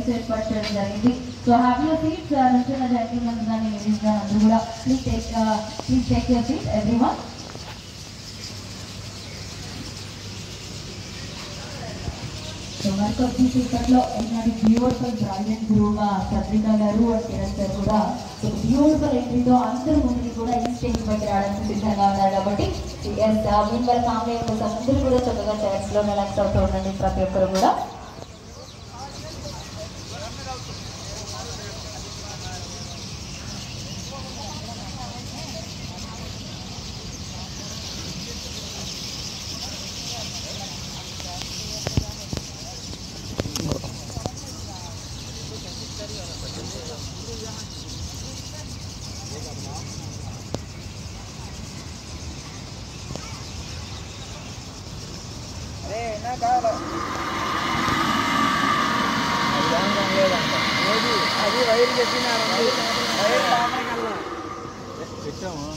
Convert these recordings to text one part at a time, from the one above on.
Waitings ఏర్పాటు చేయడం జరిగింది. So have your seats. నుంచున్న జెంటిల్మెన్ కానీ లేడీస్ కానీ అందరూ కూడా please take your seat everyone. So మరికొద్ది సేపట్లో ఈనాటి బ్యూటిఫుల్ బ్రైడెడ్ గురువుగా సత్రిక గారు అండ్ కిరణ్ సార్ కూడా సో బ్యూటిఫుల్ ఎంట్రీతో అందరూ ముందుకి కూడా ఈ స్టేజ్ పైకి రావడానికి సిద్ధంగా ఉన్నారు. కాబట్టి మీన్ వాళ్ళ ఫ్యామిలీ మెంబర్స్ అందరూ కూడా చక్కగా చైర్స్లో రిలాక్స్ అవుతూ ఉండండి ప్రతి ఒక్కరు కూడా. అది వైర్ పెట్టినారండి, వైర్ కామకల్లా పెట్టాము.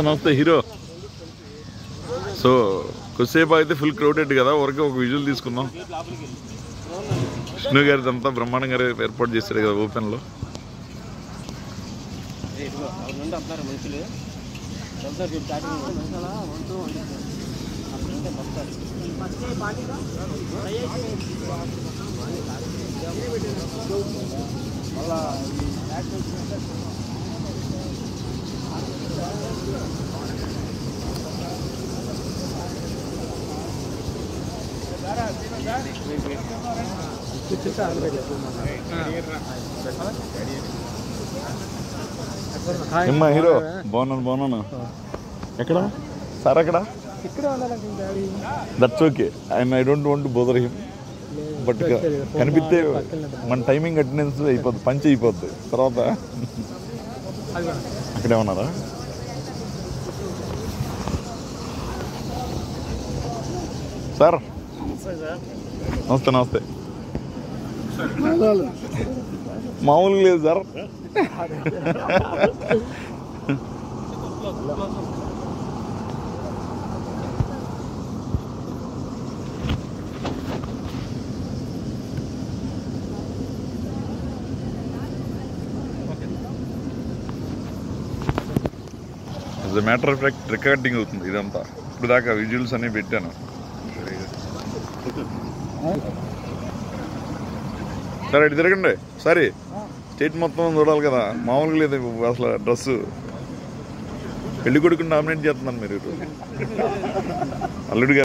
నమస్తే హీరో. సో కొద్దిసేపు అయితే ఫుల్ క్రౌడెడ్ కదా, వరకు ఒక విజువల్ తీసుకుందాం. విష్ణు గారిది అంతా బ్రహ్మాండంగా ఏర్పాటు చేశారు కదా ఓపెన్లో. ఏమ్మా హీరో, బాగున్నాను. ఎక్కడ సార్? అక్కడ that's okay. I don't want to bother him, but కనిపిస్తే మన టైమింగ్ అటెండెన్స్ అయిపోద్ది, పంచ్ అయిపోద్ది తర్వాత. అక్కడే ఉన్నారా? సార్ నమస్తే. మామూలుగా లేదు sir. As a matter of fact recording అవుతుంది ఇదంతా. ఇప్పుడు దాకా విజువల్స్ అన్నీ పెట్టాను. సరే ఇటు తిరగండి. సరే స్టేట్ మొత్తం చూడాలి కదా, మామూలుగా లేదు అసలు. డ్రెస్సు పెళ్లి కొడుకుని డామినేట్ చేస్తున్నాను మీరు. అల్లుడు గారు